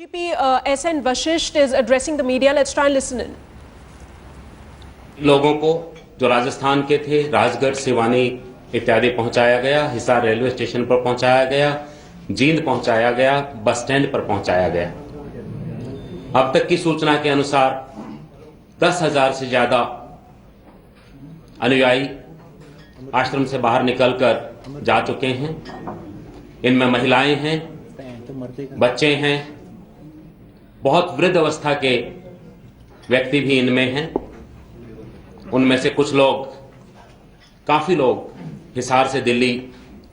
GP SN Vashisht is addressing the media. Let's try and listen in. लोगों को जो राजस्थान के थे राजगढ़, सिवानी इत्यादि पहुंचाया गया, हिसार रेलवे स्टेशन पर पहुंचाया गया, जींद पहुंचाया गया, बस स्टैंड पर पहुंचाया गया। अब तक की सूचना के अनुसार 10,000 से ज्यादा अनुयायी आश्रम से बाहर निकलकर जा चुके हैं। इनमें महिलाएं हैं, बच्चे हैं, बहुत वृद्ध अवस्था के व्यक्ति भी इनमें हैं। उनमें से कुछ लोग, काफी लोग हिसार से दिल्ली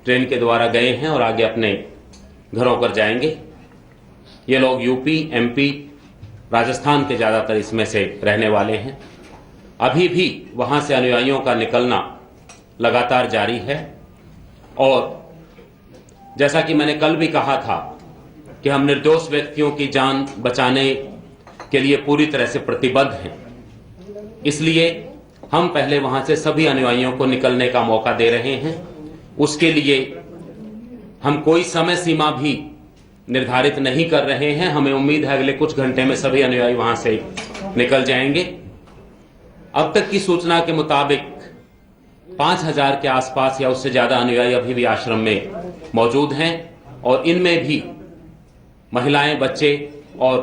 ट्रेन के द्वारा गए हैं और आगे अपने घरों पर जाएंगे। ये लोग यूपी, एमपी, राजस्थान के ज्यादातर इसमें से रहने वाले हैं। अभी भी वहां से अनुयायियों का निकलना लगातार जारी है और जैसा कि मैंने कल भी कहा था कि हम निर्दोष व्यक्तियों की जान बचाने के लिए पूरी तरह से प्रतिबद्ध हैं। इसलिए हम पहले वहां से सभी अनुयायियों को निकलने का मौका दे रहे हैं। उसके लिए हम कोई समय सीमा भी निर्धारित नहीं कर रहे हैं। हमें उम्मीद है अगले कुछ घंटे में सभी अनुयायी वहां से निकल जाएंगे। अब तक की सूचना के मुताबिक 5,000 के आसपास या उससे ज्यादा अनुयायी अभी भी आश्रम में मौजूद हैं और इनमें भी महिलाएं, बच्चे और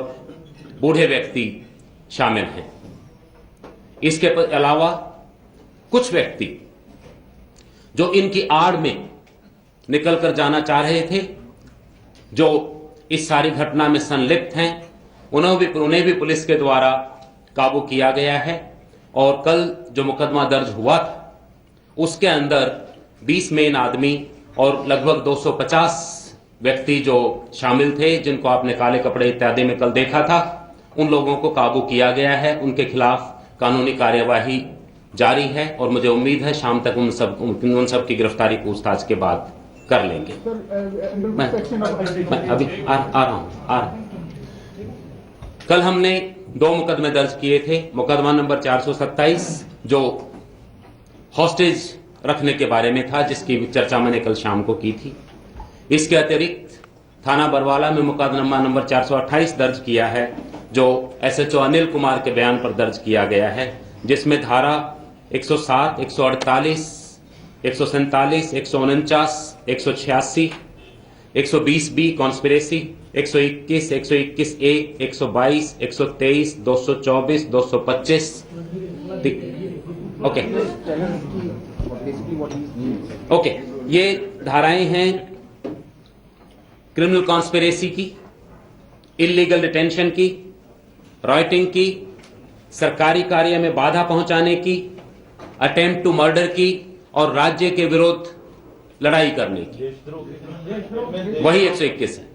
बूढ़े व्यक्ति शामिल हैं। इसके अलावा कुछ व्यक्ति जो इनकी आड़ में निकलकर जाना चाह रहे थे, जो इस सारी घटना में संलिप्त हैं, उन्हें भी पुलिस के द्वारा काबू किया गया है। और कल जो मुकदमा दर्ज हुआ था उसके अंदर 20 मेन आदमी और लगभग 250 व्यक्ति जो शामिल थे, जिनको आपने काले कपड़े इत्यादि में कल देखा था, उन लोगों को काबू किया गया है। उनके खिलाफ कानूनी कार्यवाही जारी है और मुझे उम्मीद है शाम तक उन सब की गिरफ्तारी पूछताछ के बाद कर लेंगे। मैं अभी आ रहा हूं। कल हमने 2 मुकदमे दर्ज किए थे। मुकदमा नंबर 427 जो हॉस्टेज रखने के बारे में था, जिसकी चर्चा मैंने कल शाम को की थी। इसके अतिरिक्त थाना बरवाला में मुकदमा नंबर 428 दर्ज किया है, जो SHO अनिल कुमार के बयान पर दर्ज किया गया है, जिसमें धारा 107, 148, 147, 149, 186, 120B कॉन्स्पिरेसी, 121, 121A, 122, 123, 224, 225। ओके, ये धाराएं हैं क्रिमिनल कॉन्स्पिरेसी की, इलीगल डिटेंशन की, रॉयटिंग की, सरकारी कार्य में बाधा पहुंचाने की, अटेम्प्ट टू मर्डर की और राज्य के विरुद्ध लड़ाई करने की। वही 121 है।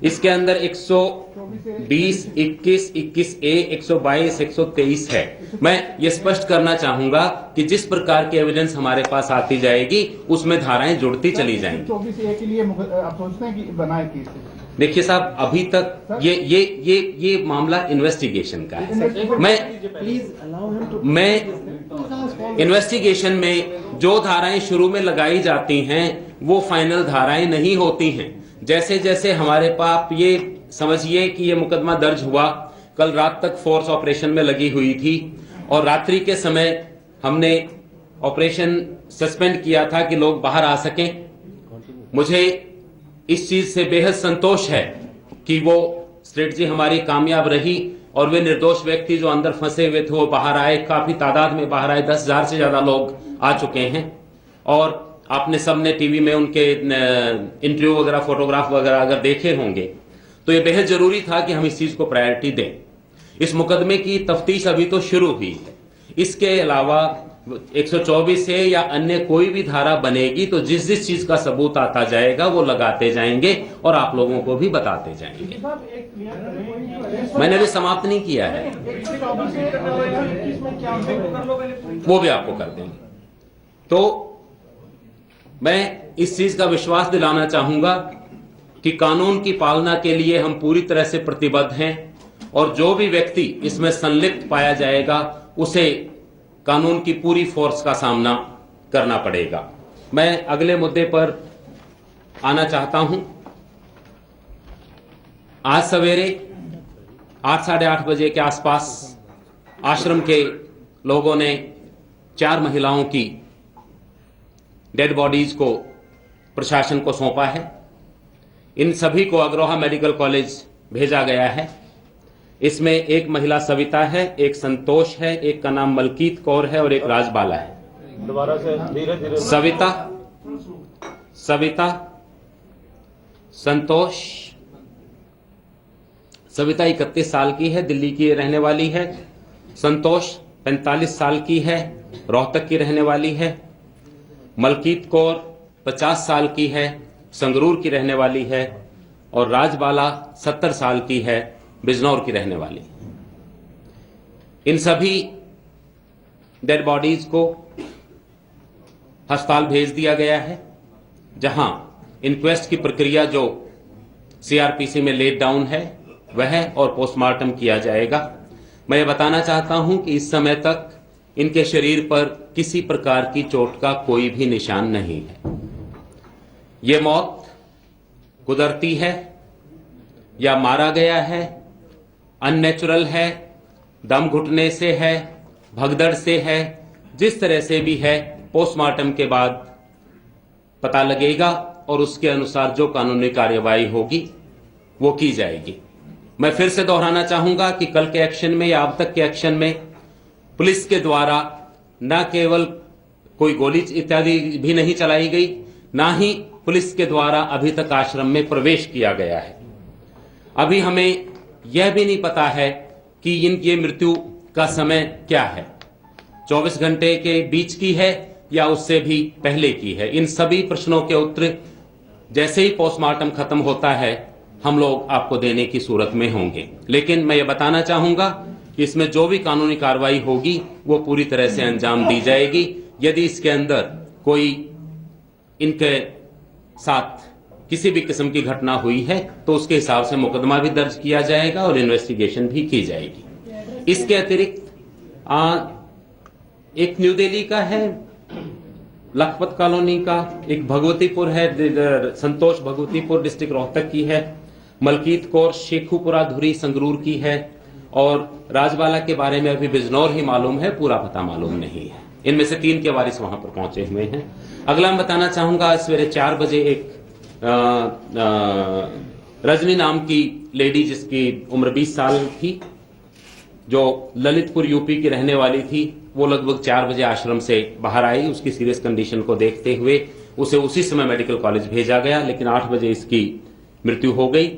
इसके अंदर 120, 21, 21A, 122, 123 है। मैं ये स्पष्ट करना चाहूंगा कि जिस प्रकार की एविडेंस हमारे पास आती जाएगी उसमें धाराएं जुड़ती चली जाएंगी। 24A के लिए आप सोचते हैं कि बनाए केस? देखिए साहब, अभी तक ये मामला इन्वेस्टिगेशन का है। मैं इन्वेस्टिगेशन में जो धाराएं शुरू में लगाई जाती हैं वो फाइनल धाराएं नहीं होती हैं। जैसे जैसे हमारे पास ये समझिए कि ये मुकदमा दर्ज हुआ, कल रात तक फोर्स ऑपरेशन में लगी हुई थी और रात्रि के समय हमने ऑपरेशन सस्पेंड किया था कि लोग बाहर आ सकें। मुझे इस चीज से बेहद संतोष है कि वो स्ट्रेटजी हमारी कामयाब रही और वे निर्दोष व्यक्ति जो अंदर फंसे हुए थे वो बाहर आए, काफी तादाद में बाहर आए। 10,000 से ज्यादा लोग आ चुके हैं और आपने सबने टीवी में उनके इंटरव्यू वगैरह, फोटोग्राफ वगैरह अगर देखे होंगे तो ये बेहद जरूरी था कि हम इस चीज को प्रायोरिटी दें। इस मुकदमे की तफ्तीश अभी तो शुरू हुई है। इसके अलावा 124 से या अन्य कोई भी धारा बनेगी तो जिस जिस चीज का सबूत आता जाएगा वो लगाते जाएंगे और आप लोगों को भी बताते जाएंगे। मैंने अभी समाप्त नहीं किया है, वो भी आपको कर देंगे। तो मैं इस चीज का विश्वास दिलाना चाहूंगा कि कानून की पालना के लिए हम पूरी तरह से प्रतिबद्ध हैं और जो भी व्यक्ति इसमें संलिप्त पाया जाएगा उसे कानून की पूरी फोर्स का सामना करना पड़ेगा। मैं अगले मुद्दे पर आना चाहता हूं आज सवेरे 8 साढ़े 8 बजे के आसपास आश्रम के लोगों ने 4 महिलाओं की डेड बॉडीज को प्रशासन को सौंपा है। इन सभी को अग्रोहा मेडिकल कॉलेज भेजा गया है। इसमें एक महिला सविता है, एक संतोष है, एक का नाम मलकीत कौर है और एक राजबाला है। दोबारा से धीरे-धीरे सविता, संतोष। सविता 31 साल की है, दिल्ली की रहने वाली है। संतोष 45 साल की है, रोहतक की रहने वाली है। मलकीत कौर 50 साल की है, संगरूर की रहने वाली है। और राजबाला 70 साल की है, बिजनौर की रहने वाली। इन सभी डेड बॉडीज को अस्पताल भेज दिया गया है, जहां इंक्वेस्ट की प्रक्रिया जो सीआरपीसी में लेट डाउन है वह और पोस्टमार्टम किया जाएगा। मैं ये बताना चाहता हूं कि इस समय तक इनके शरीर पर किसी प्रकार की चोट का कोई भी निशान नहीं है। ये मौत कुदरती है या मारा गया है, अननेचुरल है, दम घुटने से है, भगदड़ से है, जिस तरह से भी है पोस्टमार्टम के बाद पता लगेगा और उसके अनुसार जो कानूनी कार्यवाही होगी वो की जाएगी। मैं फिर से दोहराना चाहूंगा कि कल के एक्शन में या अब तक के एक्शन में पुलिस के द्वारा न केवल कोई गोली इत्यादि भी नहीं चलाई गई, ना ही पुलिस के द्वारा अभी तक आश्रम में प्रवेश किया गया है। अभी हमें यह भी नहीं पता है कि इनकी मृत्यु का समय क्या है, 24 घंटे के बीच की है या उससे भी पहले की है। इन सभी प्रश्नों के उत्तर जैसे ही पोस्टमार्टम खत्म होता है हम लोग आपको देने की सूरत में होंगे। लेकिन मैं ये बताना चाहूंगा कि इसमें जो भी कानूनी कार्रवाई होगी वो पूरी तरह से अंजाम दी जाएगी। यदि इसके अंदर कोई इनके साथ किसी भी किस्म की घटना हुई है तो उसके हिसाब से मुकदमा भी दर्ज किया जाएगा और इन्वेस्टिगेशन भी की जाएगी। इसके अतिरिक्त एक न्यू दिल्ली का है, लखपत कॉलोनी का, एक भगवतीपुर है, संतोष भगवतीपुर डिस्ट्रिक्ट रोहतक की है, मलकीत कौर शेखुपुरा धुरी संगरूर की है और राजबाला के बारे में अभी बिजनौर ही मालूम है, पूरा पता मालूम नहीं है। इनमें से 3 के वारिस वहां पर पहुंचे हुए हैं। अगला मैं बताना चाहूंगा, आज सवेरे 4 बजे एक रजनी नाम की लेडी जिसकी उम्र 20 साल थी, जो ललितपुर यूपी की रहने वाली थी, वो लगभग 4 बजे आश्रम से बाहर आई। उसकी सीरियस कंडीशन को देखते हुए उसे उसी समय मेडिकल कॉलेज भेजा गया, लेकिन 8 बजे इसकी मृत्यु हो गई।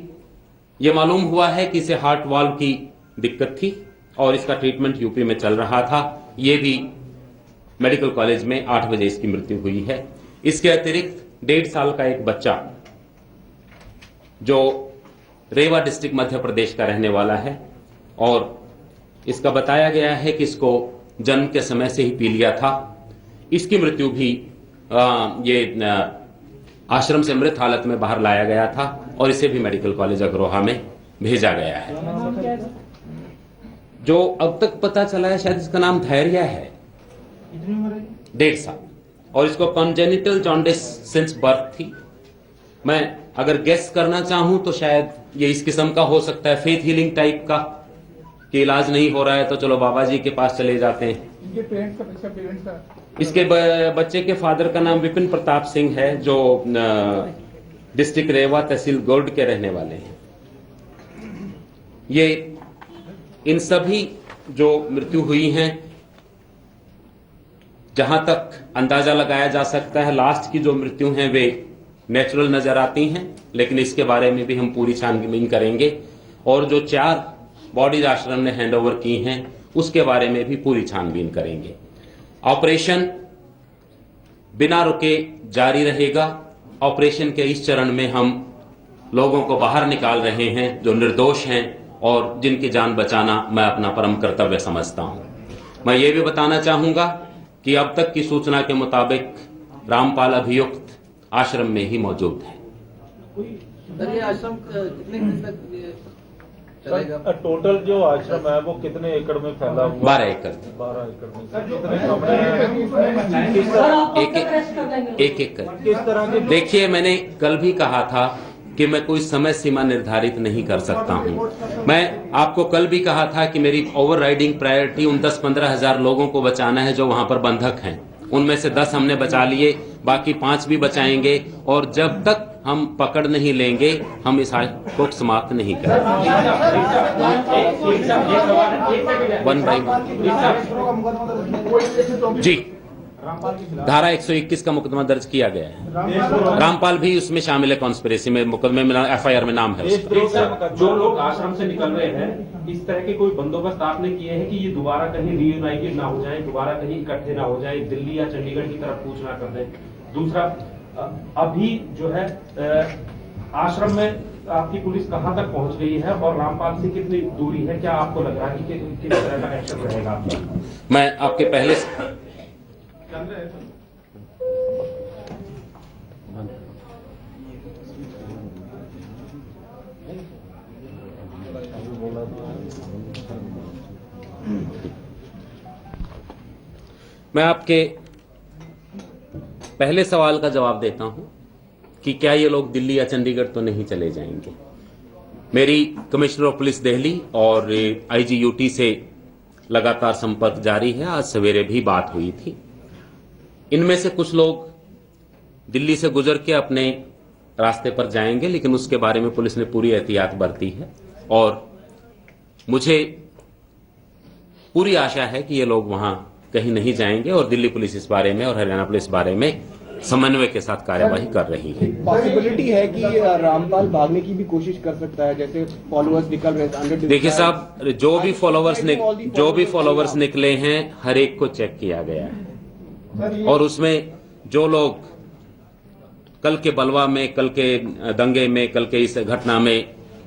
ये मालूम हुआ है कि इसे हार्ट वाल्व की दिक्कत थी और इसका ट्रीटमेंट यूपी में चल रहा था। ये भी मेडिकल कॉलेज में 8 बजे इसकी मृत्यु हुई है। इसके अतिरिक्त 1.5 साल का एक बच्चा जो रेवा डिस्ट्रिक्ट मध्य प्रदेश का रहने वाला है और इसका बताया गया है कि इसको जन्म के समय से ही पीलिया था। इसकी मृत्यु भी आश्रम से मृत हालत में बाहर लाया गया था और इसे भी मेडिकल कॉलेज अग्रोहा में भेजा गया है। जो अब तक पता चला है शायद इसका नाम धैर्य है, 1.5 साल, और इसको कॉन्जेनिटल जॉन्डिस सिंस बर्थ थी। मैं अगर गेस करना चाहूं तो शायद ये इस किस्म का हो सकता है, फेथ हीलिंग टाइप का, कि इलाज नहीं हो रहा है तो चलो बाबा जी के पास चले जाते हैं। इनके पेरेंट्स का इसके बच्चे के फादर का नाम विपिन प्रताप सिंह है, जो डिस्ट्रिक्ट रेवा तहसील गोर्ड के रहने वाले हैं। ये इन सभी जो मृत्यु हुई हैं, जहां तक अंदाजा लगाया जा सकता है लास्ट की जो मृत्यु हैं वे नेचुरल नजर आती हैं, लेकिन इसके बारे में भी हम पूरी छानबीन करेंगे और जो 4 बॉडीज आश्रम ने हैंडओवर की हैं उसके बारे में भी पूरी छानबीन करेंगे। ऑपरेशन बिना रुके जारी रहेगा। ऑपरेशन के इस चरण में हम लोगों को बाहर निकाल रहे हैं जो निर्दोष हैं और जिनकी जान बचाना मैं अपना परम कर्तव्य समझता हूं। मैं ये भी बताना चाहूंगा कि अब तक की सूचना के मुताबिक रामपाल अभियुक्त आश्रम में ही मौजूद है। सर, ये आश्रम कितने दिन तक चलेगा? टोटल जो आश्रम है वो कितने एकड़ में फैला हुआ? 12 एकड़। 12 एकड़ में एक एक कर। किस तरह के? देखिए, मैंने कल भी कहा था कि मैं कोई समय सीमा निर्धारित नहीं कर सकता हूं। मैं आपको कल भी कहा था कि मेरी ओवरराइडिंग प्रायोरिटी उन 10-15 हजार लोगों को बचाना है जो वहां पर बंधक हैं। उनमें से 10 हमने बचा लिए, बाकी 5 भी बचाएंगे, और जब तक हम पकड़ नहीं लेंगे हम इस आग को समाप्त नहीं करेंगे। 1 by 1 जी, धारा 121 का मुकदमा दर्ज किया गया है। रामपाल भी उसमें शामिल है, कॉन्स्पिरेसी में, मुकदमे में, FIR में नाम है उसका। जो लोग आश्रम से निकल रहे हैं, इस तरह के कोई बंदोबस्त आपने किए हैं कि ये दोबारा कहीं रीयूनाइटेड ना हो जाए, दोबारा कहीं इकट्ठे ना हो जाए, दिल्ली या चंडीगढ़ की तरफ कूच ना कर दें? दूसरा, अभी जो है आश्रम में आपकी पुलिस कहां तक पहुंच गई है और रामपाल से कितनी दूरी है? क्या आपको लग रहा है कि किस तरह का एक्शन रहेगा आपका? मैं आपके पहले मैं आपके पहले सवाल का जवाब देता हूं कि क्या ये लोग दिल्ली या चंडीगढ़ तो नहीं चले जाएंगे। मेरी कमिश्नर ऑफ पुलिस दिल्ली और IGUT से लगातार संपर्क जारी है। आज सवेरे भी बात हुई थी। इनमें से कुछ लोग दिल्ली से गुजर के अपने रास्ते पर जाएंगे, लेकिन उसके बारे में पुलिस ने पूरी एहतियात बरती है और मुझे पूरी आशा है कि ये लोग वहां कहीं नहीं जाएंगे और दिल्ली पुलिस इस बारे में और हरियाणा पुलिस इस बारे में समन्वय के साथ कार्यवाही कर रही है। पॉसिबिलिटी है कि रामपाल भागने की भी कोशिश कर सकता है, जैसे फॉलोअर्स निकल रहे हैं। देखिए साहब, जो भी फॉलोअर्स निकले हैं हर एक को चेक किया गया है और उसमें जो लोग कल के बलवा में, कल के दंगे में, कल के इस घटना में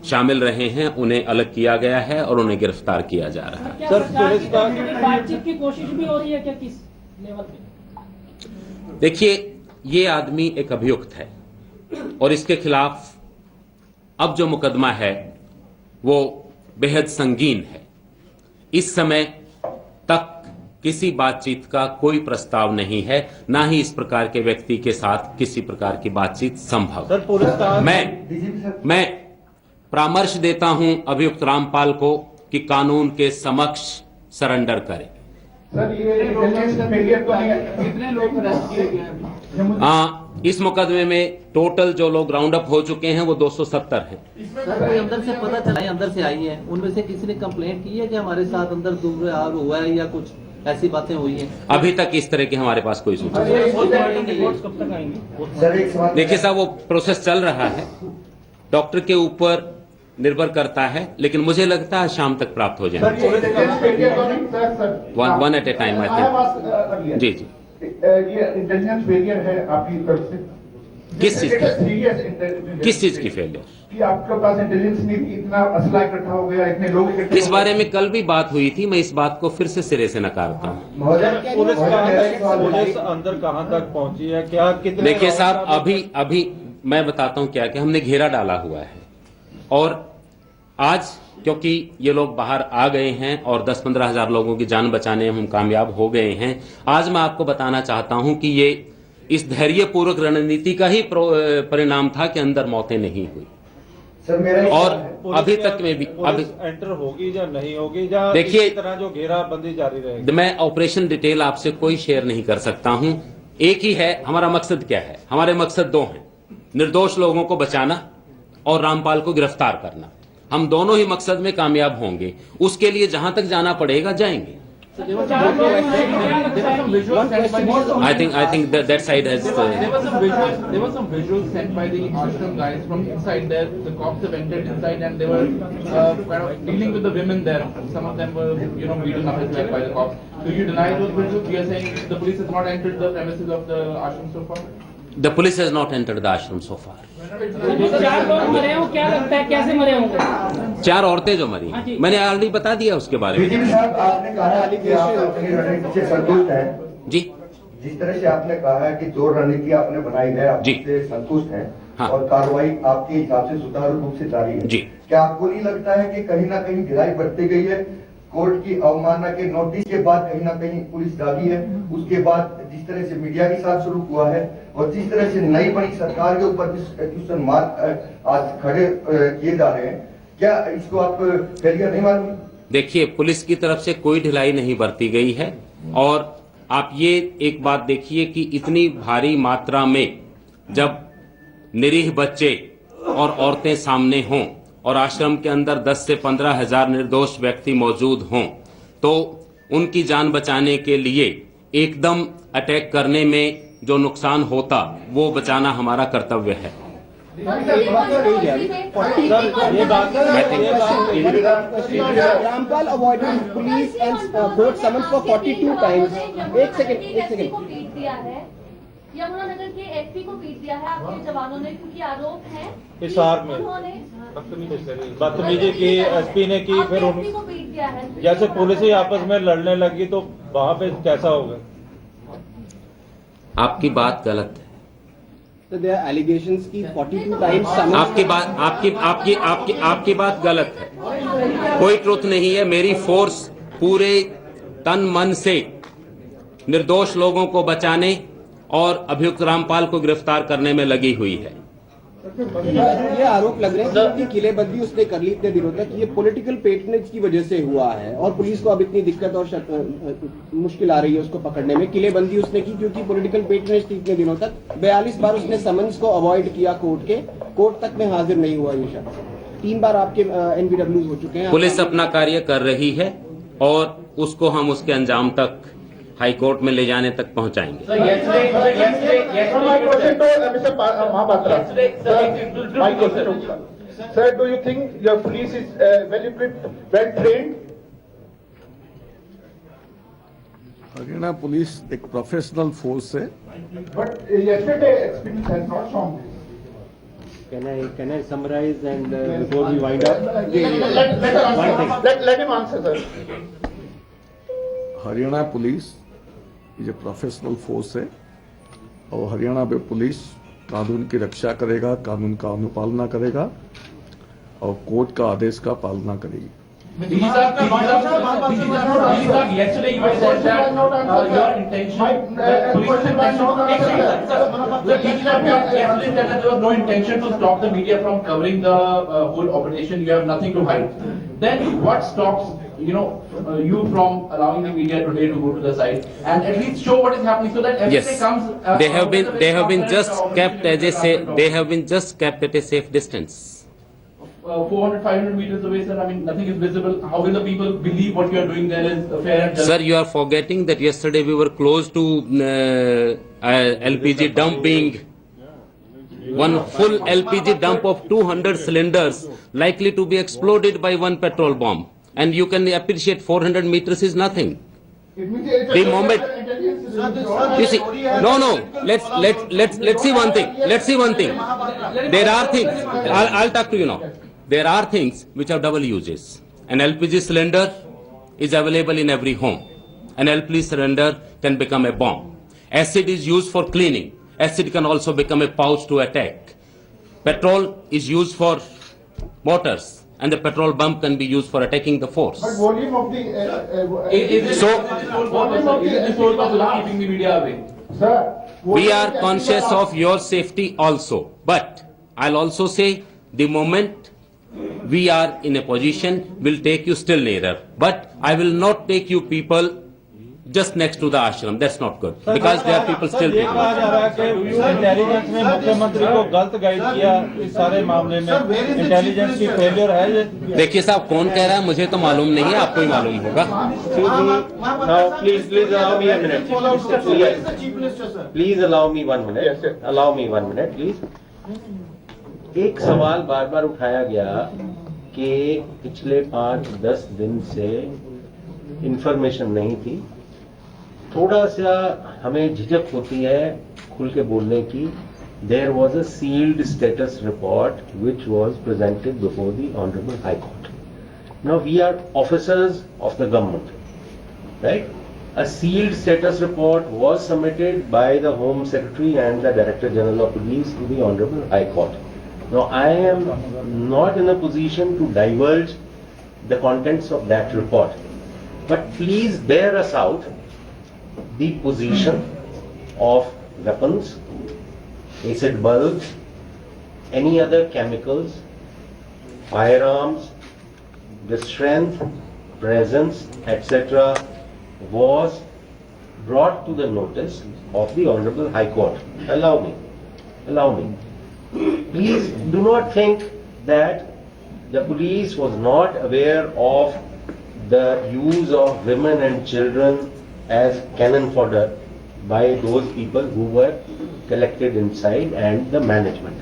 शामिल रहे हैं उन्हें अलग किया गया है और उन्हें गिरफ्तार किया जा रहा है। सर, पुलिस का बातचीत की कोशिश भी हो रही है क्या, किस लेवल पे? देखिए, ये आदमी एक अभियुक्त है और इसके खिलाफ अब जो मुकदमा है वो बेहद संगीन है। इस समय तक किसी बातचीत का कोई प्रस्ताव नहीं है, ना ही इस प्रकार के व्यक्ति के साथ किसी प्रकार की बातचीत संभव। सर, पुलिस का मैं परामर्श देता हूं अभियुक्त रामपाल को कि कानून के समक्ष सरेंडर करें। सर, ये कितने लोग अरेस्ट किए गए हैं? हाँ, इस मुकदमे में टोटल जो लोग राउंड अप हो चुके हैं वो 270 हैं। सर, कोई अंदर से पता चला है, अंदर से आई है, उनमें से किसी ने कंप्लेंट की है कि हमारे साथ अंदर दुर्व्यवहार हुआ है या कुछ ऐसी बातें हुई हैं? अभी तक इस तरह की हमारे पास कोई सूचना नहीं। कब तक आएंगे? देखिए साहब, वो प्रोसेस चल रहा है, डॉक्टर के ऊपर निर्भर करता है, लेकिन मुझे लगता है शाम तक प्राप्त हो जाएंगे। One at a time I think. जी जी, ये इंटेलिजेंस फेलियर है आपकी तरफ से? किस चीज की फेलियर? कि आपके पास इंटेलिजेंस नहीं थी, इतना असला इकट्ठा हो गया, इतने लोग इकट्ठे। इस बारे में कल भी बात हुई थी, मैं इस बात को फिर से सिरे से नकारता हूं। पुलिस अंदर कहां तक पहुंची है? क्या कितने? देखिए साहब, अभी मैं बताता हूं क्या कि हमने घेरा डाला हुआ है और आज क्योंकि ये लोग बाहर आ गए हैं और 10-15 हजार लोगों की जान बचाने में हम कामयाब हो गए हैं। आज मैं आपको बताना चाहता हूं कि ये इस धैर्यपूर्वक रणनीति का ही परिणाम था कि अंदर मौतें नहीं हुई। सर, मेरा और अभी तक में भी अभी एंटर होगी या नहीं होगी, या देखिए, इसी तरह जो घेराबंदी जारी रहेगी? मैं ऑपरेशन डिटेल आपसे कोई शेयर नहीं कर सकता हूं। एक ही है, हमारा मकसद क्या है? हमारे मकसद 2 हैं, निर्दोष लोगों को बचाना और रामपाल को गिरफ्तार करना। हम दोनों ही मकसद में कामयाब होंगे, उसके लिए जहां तक जाना पड़ेगा जाएंगे। So there was some visuals sent by the I think that side has There were some visuals sent by the ashram guys from inside there. The cops have entered inside and they were kind of dealing with the women there. Some of them were, beaten up as well by the cops. Do you deny those visuals? You are saying the police has not entered the premises of the ashram so far? The police has not entered the ashram so far. 4 लोग मरे हो, क्या लगता है कैसे मरे होंगे? 4 औरतें जो मरी, मैंने ऑलरेडी बता दिया उसके बारे में। साहब, आपने कहा कि आप अपनी रणनीति से संतुष्ट हैं। जी, जिस तरह से आपने कहा है कि जो रणनीति आपने बनाई है आप जी। उससे संतुष्ट हैं। हाँ। और कार्रवाई आपके हिसाब से सुचारू रूप से जारी है। जी। क्या आपको नहीं लगता है कि कहीं ना कहीं ढिलाई बरती गई है? कोर्ट की अवमानना के नोटिस के बाद कहीं ना कहीं पुलिस दागी है, उसके बाद जिस तरह से मीडिया के साथ शुरू हुआ है और जिस तरह से नई बनी सरकार के ऊपर क्वेश्चन मार्क आज खड़े किए जा रहे हैं, क्या इसको आप फेलियर नहीं मानते? देखिए, पुलिस की तरफ से कोई ढिलाई नहीं बरती गई है। और आप ये एक बात देखिए कि इतनी भारी मात्रा में जब निरीह बच्चे और औरतें सामने हों और आश्रम के अंदर 10 से 15 हजार निर्दोष व्यक्ति मौजूद हों, तो उनकी जान बचाने के लिए एकदम अटैक करने में जो नुकसान होता वो बचाना हमारा कर्तव्य है। Rampal avoided police and court summons for 42 times. एक सेकंड यमुनानगर के एसपी को पीट दिया है आपके जवानों ने, क्योंकि आरोप है हिसार में बदतमीजी की एसपी ने की, फिर एसपी को पीट दिया है। जैसे पुलिस ही आपस में लड़ने लगी तो वहां पे कैसा होगा? आपकी बात गलत है। So there are allegations की 42 times आपकी बात गलत है। कोई ट्रुथ नहीं है। मेरी फोर्स पूरे तन मन से निर्दोष लोगों को बचाने और अभियुक्त रामपाल को गिरफ्तार करने में लगी हुई है। ये आरोप लग रहे हैं कि किलेबंदी उसने कर ली इतने दिनों तक, ये पॉलिटिकल पेटनेज की वजह से हुआ है और पुलिस को अब इतनी दिक्कत और मुश्किल आ रही है उसको पकड़ने में। किलेबंदी उसने की क्योंकि पॉलिटिकल पेटनेज थी इतने दिनों तक। 42 बार उसने समन्स को अवॉइड किया, कोर्ट तक में हाजिर नहीं हुआ ये शख्स। 3 बार आपके एनबीडब्ल्यू हो चुके हैं। पुलिस अपना कार्य कर रही है और उसको हम उसके अंजाम तक हाई कोर्ट में ले जाने तक पहुंचाएंगे। Sir, do you think your police is well equipped, well trained? Haryana police एक प्रोफेशनल फोर्स है। But yesterday experience has not shown this. Can I summarize and before we wind up? Let him answer, sir. Haryana police ये professional force है और हरियाणा में police कानून की रक्षा करेगा, कानून का अनुपालना करेगा और कोर्ट का आदेश का पालना करेगी। Yesterday you said that your intention, yesterday that there was no intention to stop the media from covering the whole operation. You have nothing to hide. Then what stops you from allowing the media today to go to the site and at least show what is happening so that everything comes? They have been just kept at a safe distance. 400-500 meters away, sir. I mean, nothing is visible. How will the people believe what you are doing there is fair and just? Sir, you are forgetting that yesterday we were close to LPG dump being one full LPG dump of 200 cylinders likely to be exploded by one petrol bomb. And you can appreciate 400 meters is nothing. The moment you see, no. Let's see one thing. There are things. I'll talk to you now. There are things which have double uses. An LPG cylinder is available in every home. An LPG cylinder can become a bomb. Acid is used for cleaning. Acid can also become a pouch to attack. Petrol is used for motors. And the petrol bomb can be used for attacking the force. But volume of the Is this the sole purpose of keeping the media away? sir, We are conscious of your safety also. But I'll also say the moment we are in a position, we'll take you still nearer. But I will not take you people just next to the ashram. That's not good. Because there are people still ये कहा जा रहा है कि intelligence ने मुख्यमंत्री को गलत गाइड किया इस सारे मामले में। इंटेलिजेंस की फेलियर है ये। देखिए साहब, कौन कह रहा है मुझे तो मालूम नहीं है, आपको ही मालूम होगा। Please allow me a minute. Please allow me 1 minute. Allow me 1 minute, please. एक सवाल बार बार उठाया गया कि पिछले 5-10 दिन से इंफॉर्मेशन नहीं थी। थोड़ा सा हमें झिझक होती है खुल के बोलने की। There was a sealed status report which was presented before the Honorable High Court. Now we are officers of the government, right? A sealed status report was submitted by the Home Secretary and the Director General of Police to the Honorable High Court. Now I am not in a position to divulge the contents of that report, but please bear us out the position of weapons acid bulbs, any other chemicals, firearms, the strength, presence, etc. was brought to the notice of the Honorable High Court. Allow me. Please do not think that the police was not aware of the use of women and children as cannon fodder by those people who were collected inside and the management.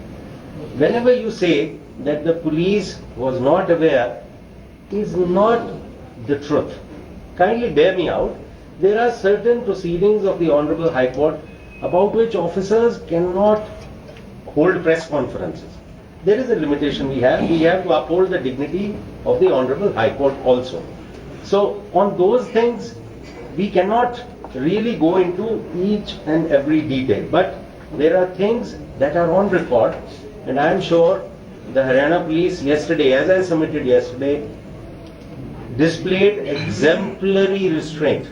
Whenever you say that the police was not aware, is not the truth. Kindly bear me out. There are certain proceedings of the Honorable High Court about which officers cannot hold press conferences. There is a limitation we have. We have to uphold the dignity of the Honorable High Court also. So on those things, we cannot really go into each and every detail. But there are things that are on record, and I am sure the Haryana police yesterday, as I submitted yesterday, displayed exemplary restraint.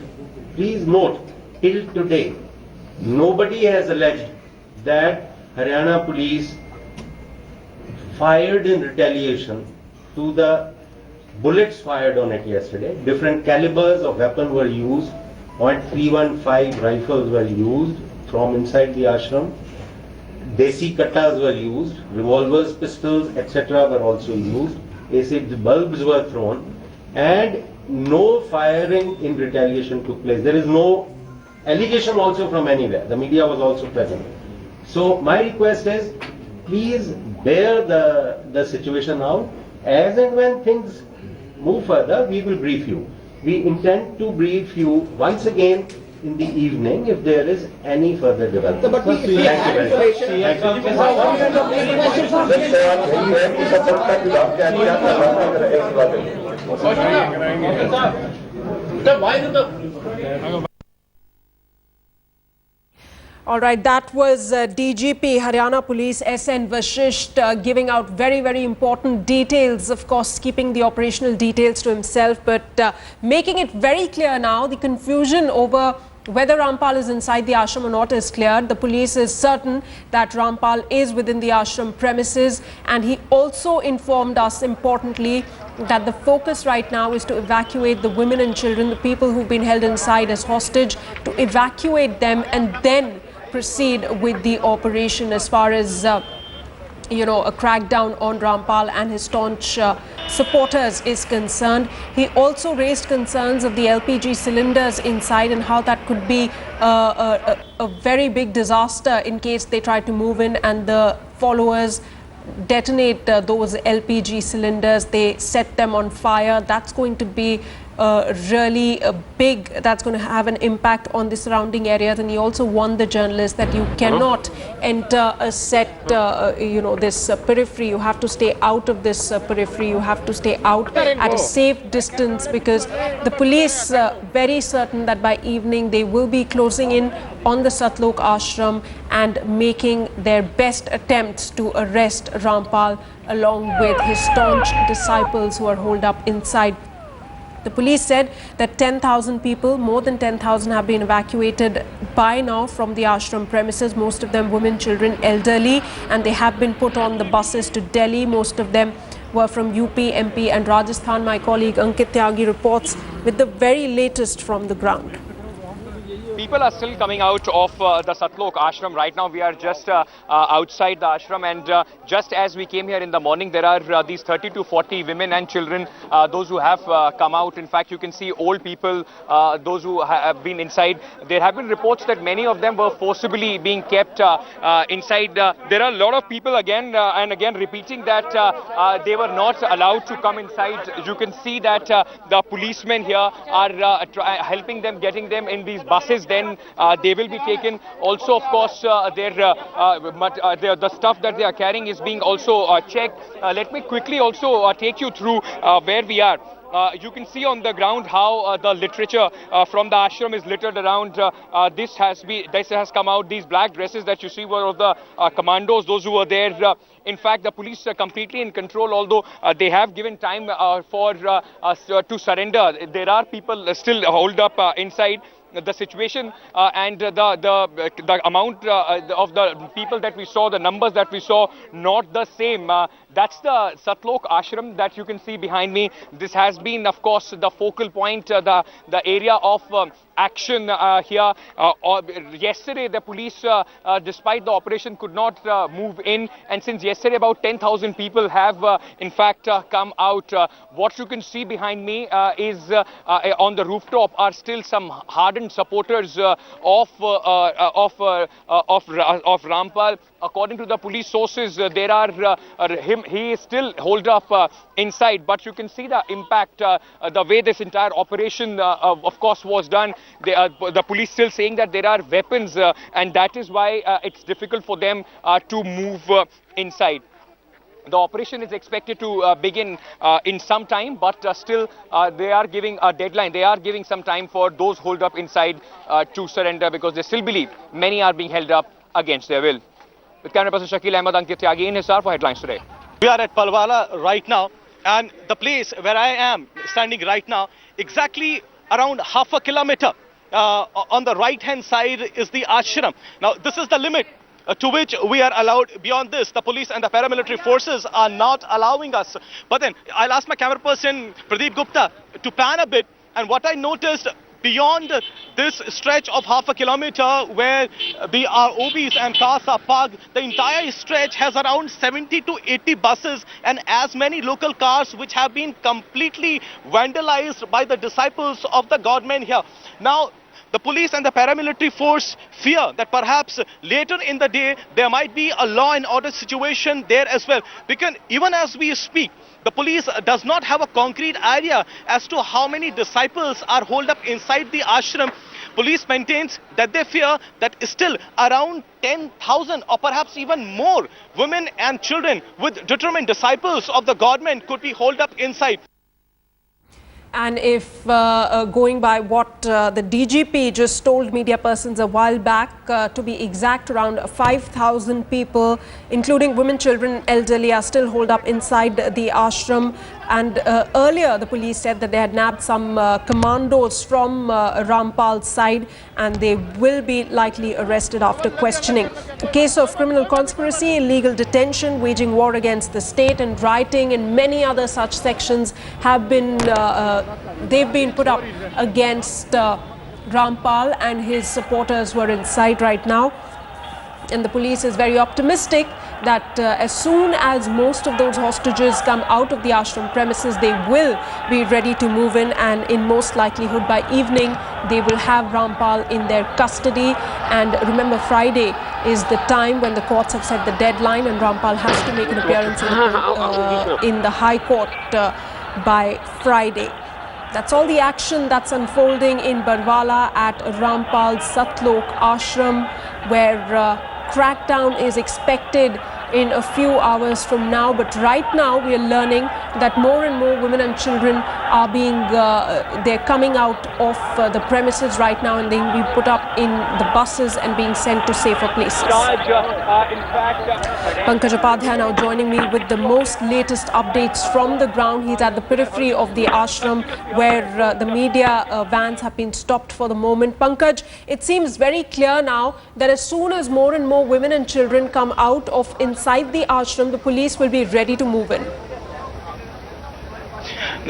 Please note, till today, nobody has alleged that Haryana police fired in retaliation to the bullets fired on it yesterday. Different calibers of weapon were used. .315 rifles were used from inside the ashram. Desi kattas were used. Revolvers, pistols, etc. were also used. Acid bulbs were thrown. And no firing in retaliation took place. There is no allegation also from anywhere. The media was also present. So my request is, please bear the situation out. As and when things move further, we will brief you. We intend to brief you once again in the evening if there is any further development. But Thank you very much. All right, that was DGP Haryana Police SN Vashisht giving out very, very important details, of course, keeping the operational details to himself, but making it very clear now. The confusion over whether Rampal is inside the ashram or not is cleared. The police is certain that Rampal is within the ashram premises, and he also informed us importantly that the focus right now is to evacuate the women and children, the people who've been held inside as hostage, to evacuate them and then proceed with the operation as far as a crackdown on Rampal and his staunch supporters is concerned. He also raised concerns of the LPG cylinders inside and how that could be a very big disaster in case they try to move in and the followers detonate those LPG cylinders. They set them on fire. That's going to be really big. That's going to have an impact on the surrounding areas. And he also warned the journalists that you cannot enter a set, this periphery. You have to stay out of this periphery. You have to stay out at a safe distance, because the police very certain that by evening they will be closing in on the Satlok ashram and making their best attempts to arrest Rampal along with his staunch disciples who are holed up inside. The police said that 10,000 people, more than 10,000, have been evacuated by now from the ashram premises, most of them women, children, elderly, and they have been put on the buses to Delhi. Most of them were from UP, MP and Rajasthan. My colleague Ankit Tyagi reports with the very latest from the ground. People are still coming out of the Satlok ashram. Right now we are just outside the ashram, and just as we came here in the morning, there are these 30 to 40 women and children, those who have come out. In fact, you can see old people, those who have been inside. There have been reports that many of them were forcibly being kept inside. There are a lot of people again and again repeating that they were not allowed to come inside. You can see that the policemen here are helping them, getting them in these buses. Then they will be taken. Also, of course, the stuff that they are carrying is being also checked. Let me quickly also take you through where we are. You can see on the ground how the literature from the ashram is littered around. This has come out. These black dresses that you see were of the commandos, those who were there. In fact, the police are completely in control, although they have given time to surrender. There are people still holed up inside. the situation and the amount of the people that we saw, the numbers that we saw, not the same. That's the Satlok Ashram that you can see behind me. This has been, of course, the focal point, the area of action here. Yesterday, the police, despite the operation, could not move in. And since yesterday, about 10,000 people have, in fact, come out. What you can see behind me is on the rooftop are still some hardened supporters of Rampal. According to the police sources, there are he is still holed up inside, but you can see the impact, the way this entire operation, of course, was done. The police still saying that there are weapons, and that is why it's difficult for them to move inside. The operation is expected to begin in some time, but still they are giving a deadline. They are giving some time for those holed up inside to surrender, because they still believe many are being held up against their will. With camera person Shakil Ahmed, Ankit Tyagi in Hisar for Headlines Today. We are at Palwala right now, and the place where I am standing right now, exactly around half a kilometer on the right hand side is the ashram. Now this is the limit to which we are allowed. Beyond this, the police and the paramilitary forces are not allowing us. But then I'll ask my camera person Pradeep Gupta to pan a bit, and what I noticed beyond this stretch of half a kilometer where the OBs and cars are parked, the entire stretch has around 70 to 80 buses and as many local cars which have been completely vandalized by the disciples of the godmen here. Now, the police and the paramilitary force fear that perhaps later in the day there might be a law and order situation there as well. Because even as we speak, the police does not have a concrete idea as to how many disciples are holed up inside the ashram. Police maintains that they fear that still around 10,000 or perhaps even more women and children with determined disciples of the godmen could be holed up inside. And if going by what the DGP just told media persons a while back, to be exact, around 5,000 people, including women, children, elderly, are still holed up inside the ashram. And earlier, the police said that they had nabbed some commandos from Rampal's side, and they will be likely arrested after questioning. A case of criminal conspiracy, illegal detention, waging war against the state, and rioting, and many other such sections have been they've been put up against Rampal, and his supporters were inside right now. And the police is very optimistic that as soon as most of those hostages come out of the ashram premises, they will be ready to move in, and in most likelihood by evening they will have Rampal in their custody. And remember, Friday is the time when the courts have set the deadline, and Rampal has to make an appearance in the High Court by Friday. That's all the action that's unfolding in Barwala at Rampal's Satlok Ashram, where crackdown is expected in a few hours from now. But right now we are learning that more and more women and children are being they're coming out of the premises right now, and they will be put up in the buses and being sent to safer places. Pankaj Upadhyay now joining me with the most latest updates from the ground. He's at the periphery of the ashram where the media vans have been stopped for the moment. Pankaj, it seems very clear now that as soon as more and more women and children come out of inside the ashram, the police will be ready to move in.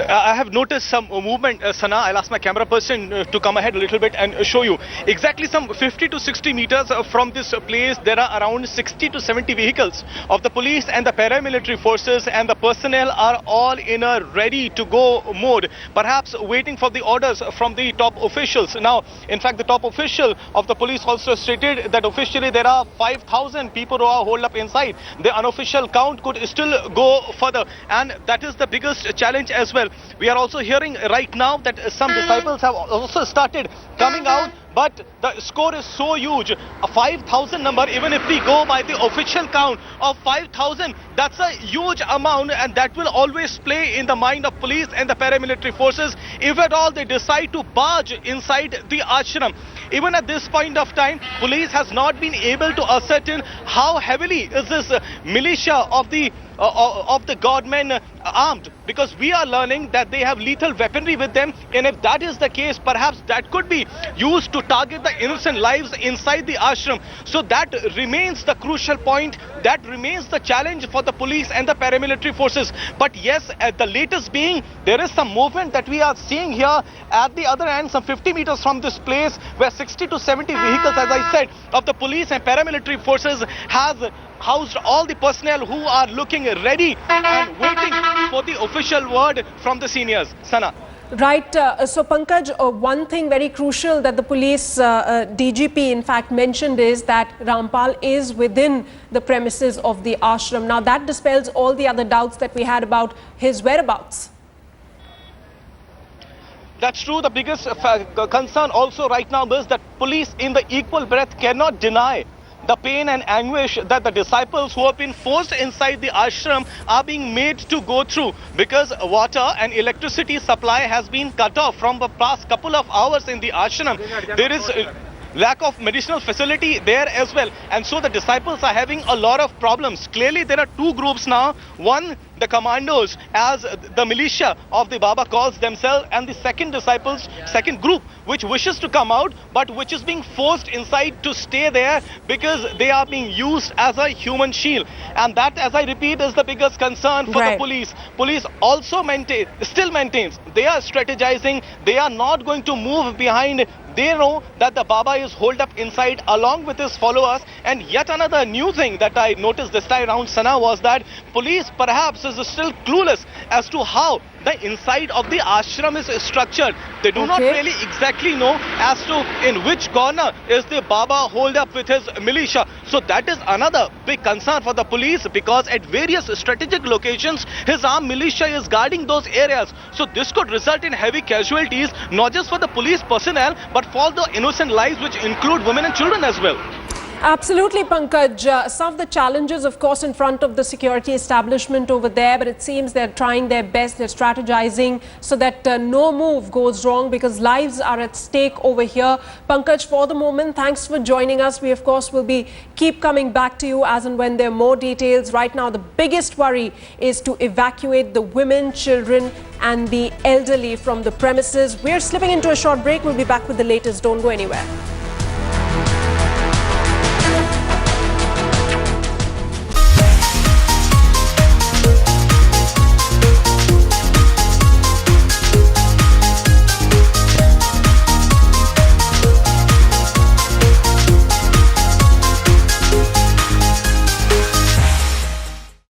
I have noticed some movement, Sana. I'll ask my camera person to come ahead a little bit and show you. Exactly some 50 to 60 meters from this place, there are around 60 to 70 vehicles of the police and the paramilitary forces, and the personnel are all in a ready to go mode, perhaps waiting for the orders from the top officials. Now, in fact, the top official of the police also stated that officially there are 5,000 people who are holed up inside. The unofficial count could still go further, and that is the biggest challenge as well. We are also hearing right now that some disciples have also started coming out but the score is so huge. A 5,000 number, even if we go by the official count of 5,000, that's a huge amount, and that will always play in the mind of police and the paramilitary forces if at all they decide to barge inside the ashram. Even at this point of time, police has not been able to ascertain how heavily is this militia of the godmen armed, because we are learning that they have lethal weaponry with them, and if that is the case, perhaps that could be used to target the innocent lives inside the ashram. So that remains the crucial point, that remains the challenge for the police and the paramilitary forces. But yes, at the latest being, there is some movement that we are seeing here at the other end, some 50 meters from this place, where 60 to 70 vehicles, as I said, of the police and paramilitary forces has housed all the personnel who are looking ready and waiting for the official word from the seniors. Sana. Right. So, Pankaj, one thing very crucial that the police DGP in fact mentioned is that Rampal is within the premises of the ashram. Now, that dispels all the other doubts that we had about his whereabouts. That's true. The biggest concern also right now is that police in the equal breath cannot deny the pain and anguish that the disciples who have been forced inside the ashram are being made to go through, because water and electricity supply has been cut off from the past couple of hours in the ashram. There is lack of medicinal facility there as well, and so the disciples are having a lot of problems. Clearly there are two groups now. One, the commandos, as the militia of the Baba calls themselves, and the second group which wishes to come out but which is being forced inside to stay there because they are being used as a human shield. And that, as I repeat, is the biggest concern for the police. Police also still maintains they are strategizing, they are not going to move behind. They know that the Baba is holed up inside along with his followers. And yet another new thing that I noticed this time around, Sana, was that police perhaps is still clueless as to how the inside of the ashram is structured. They do not really exactly know as to in which corner is the Baba holed up with his militia. So that is another big concern for the police, because at various strategic locations his armed militia is guarding those areas. So this could result in heavy casualties, not just for the police personnel but for the innocent lives, which include women and children as well. Absolutely, Pankaj. Some of the challenges, of course, in front of the security establishment over there, but it seems they're trying their best, they're strategizing so that no move goes wrong, because lives are at stake over here. Pankaj, for the moment, thanks for joining us. We, of course, will keep coming back to you as and when there are more details. Right now, the biggest worry is to evacuate the women, children and the elderly from the premises. We're slipping into a short break. We'll be back with the latest. Don't go anywhere.